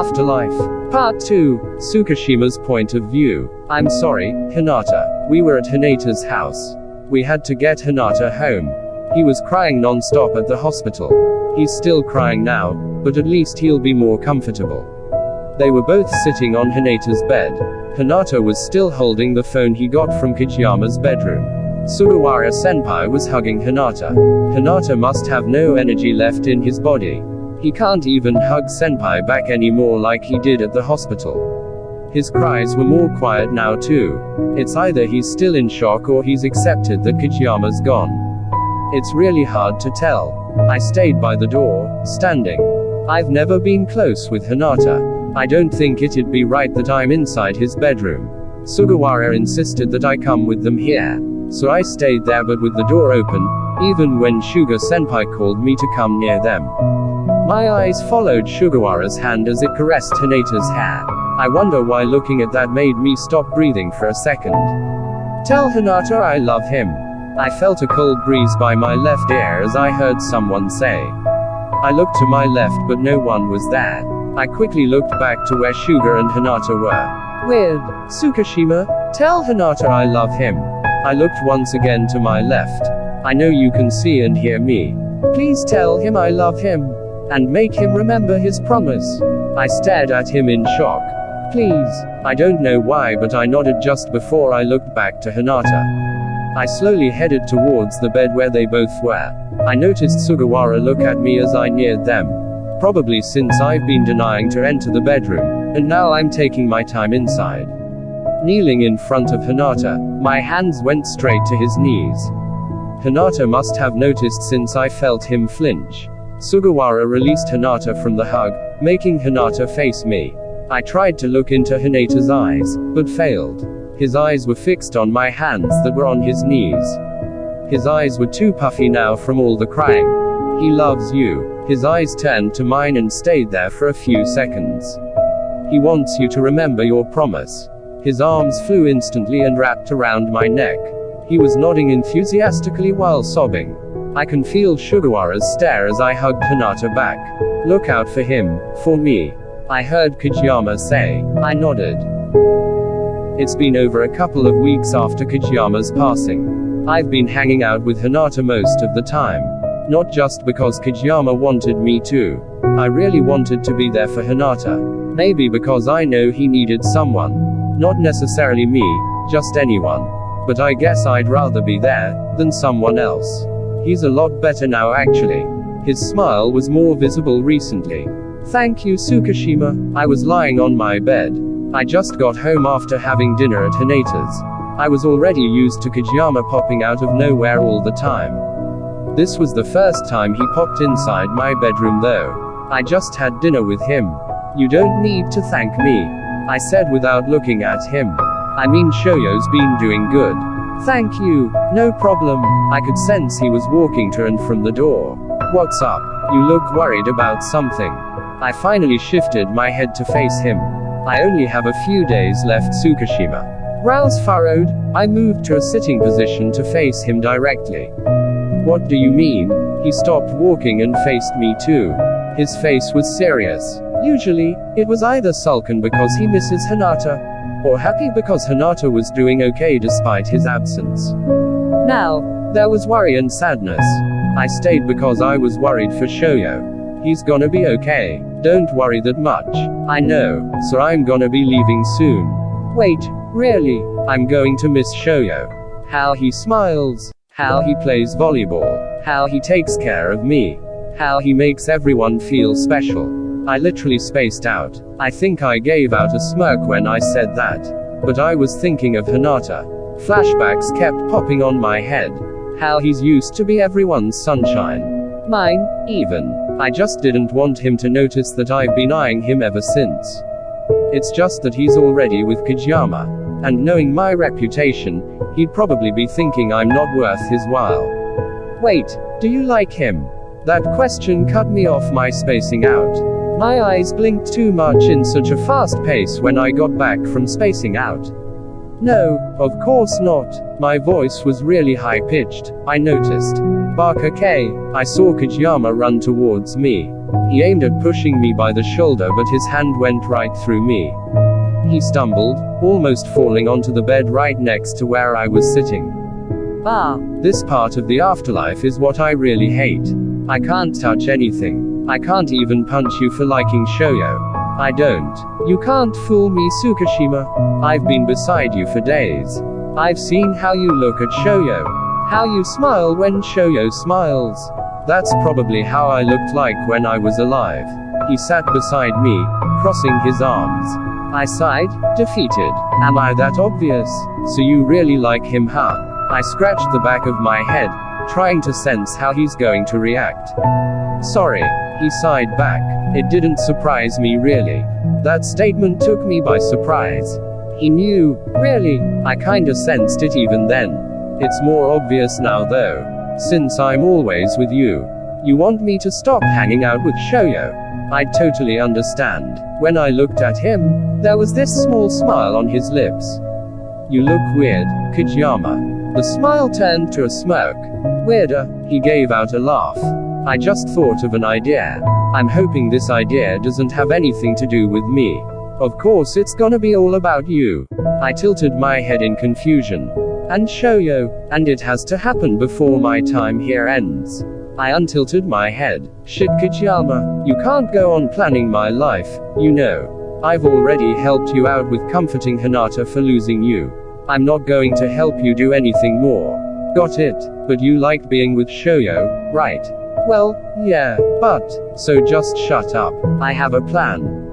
Afterlife. Part 2. Tsukishima's point of view. I'm sorry, Hinata. We were at Hinata's house. We had to get Hinata home. He was crying non-stop at the hospital. He's still crying now, but at least he'll be more comfortable. They were both sitting on Hinata's bed. Hinata was still holding the phone he got from Kijiyama's bedroom. Sugawara senpai was hugging Hinata. Hinata must have no energy left in his body. He can't even hug senpai back anymore like he did at the hospital. His cries were more quiet now too. It's either he's still in shock or he's accepted that Kijiyama's gone. It's really hard to tell. I stayed by the door, standing. I've never been close with Hinata. I don't think it'd be right that I'm inside his bedroom. Sugawara insisted that I come with them here. So I stayed there but with the door open, even when Shuga senpai called me to come near them. My eyes followed Sugawara's hand as it caressed Hinata's hair. I wonder why looking at that made me stop breathing for a second. Tell Hinata I love him. I felt a cold breeze by my left ear as I heard someone say. I looked to my left but no one was there. I quickly looked back to where Shuga and Hinata were. Weird. Tsukishima, tell Hinata I love him. I looked once again to my left. I know you can see and hear me. Please tell him I love him. And make him remember his promise. I stared at him in shock. Please. I don't know why but I nodded just before I looked back to Hinata. I slowly headed towards the bed where they both were. I noticed Sugawara look at me as I neared them. Probably since I've been denying to enter the bedroom, and now I'm taking my time inside. Kneeling in front of Hinata, my hands went straight to his knees. Hinata must have noticed since I felt him flinch. Sugawara released Hinata from the hug, making Hinata face me. I tried to look into Hinata's eyes, but failed. His eyes were fixed on my hands that were on his knees. His eyes were too puffy now from all the crying. He loves you. His eyes turned to mine and stayed there for a few seconds. He wants you to remember your promise. His arms flew instantly and wrapped around my neck. He was nodding enthusiastically while sobbing. I can feel Sugawara's stare as I hugged Hinata back. Look out for him, for me. I heard Kijiyama say. I nodded. It's been over a couple of weeks after Kijiyama's passing. I've been hanging out with Hinata most of the time. Not just because Kijiyama wanted me to. I really wanted to be there for Hinata. Maybe because I know he needed someone. Not necessarily me, just anyone. But I guess I'd rather be there than someone else. He's a lot better now actually. His smile was more visible recently. Thank you Tsukishima. I was lying on my bed. I just got home after having dinner at Hinata's. I was already used to Kijiyama popping out of nowhere all the time. This was the first time he popped inside my bedroom though. I just had dinner with him. You don't need to thank me, I said without looking at him. I mean Shoyo's been doing good. Thank you, no problem. I could sense he was walking to and from the door. What's up? You look worried about something. I finally shifted my head to face him. I only have a few days left Tsukishima. Brows furrowed, I moved to a sitting position to face him directly. What do you mean? He stopped walking and faced me too. His face was serious. Usually, it was either sullen because he misses Hinata, or happy because Hinata was doing okay despite his absence. Now, there was worry and sadness. I stayed because I was worried for Shoyo. He's gonna be okay. Don't worry that much. I know, so I'm gonna be leaving soon. Wait, really? I'm going to miss Shoyo. How he smiles. How he plays volleyball. How he takes care of me. How he makes everyone feel special. I literally spaced out. I think I gave out a smirk when I said that. But I was thinking of Hinata. Flashbacks kept popping on my head. How he's used to be everyone's sunshine. Mine, even. I just didn't want him to notice that I've been eyeing him ever since. It's just that he's already with Kijiyama. And knowing my reputation, he'd probably be thinking I'm not worth his while. Wait, do you like him? That question cut me off my spacing out. My eyes blinked too much in such a fast pace when I got back from spacing out. No, of course not. My voice was really high-pitched, I noticed. Baka K. I saw Kijiyama run towards me. He aimed at pushing me by the shoulder, but his hand went right through me. He stumbled, almost falling onto the bed right next to where I was sitting. This part of the afterlife is what I really hate. I can't touch anything. I can't even punch you for liking shoujo. I don't. You can't fool me, Tsukishima. I've been beside you for days. I've seen how you look at shoujo. How you smile when shoujo smiles. That's probably how I looked like when I was alive. He sat beside me, crossing his arms. I sighed, defeated. Am I that obvious? So you really like him, huh? I scratched the back of my head, trying to sense how he's going to react. Sorry, he sighed back. It didn't surprise me really. That statement took me by surprise. He knew, really. I kinda sensed it even then. It's more obvious now though. Since I'm always with you. You want me to stop hanging out with shoujo? I'd totally understand. When I looked at him, there was this small smile on his lips. You look weird, Kajiyama. The smile turned to a smirk. Weirder, he gave out a laugh. I just thought of an idea. I'm hoping this idea doesn't have anything to do with me. Of course it's gonna be all about you. I tilted my head in confusion. And shoujo, and it has to happen before my time here ends. I untilted my head. Shit, Kajiyama, you can't go on planning my life, you know. I've already helped you out with comforting Hinata for losing you. I'm not going to help you do anything more. Got it? But you like being with shoujo, right? Well, yeah, but. So just shut up. I have a plan.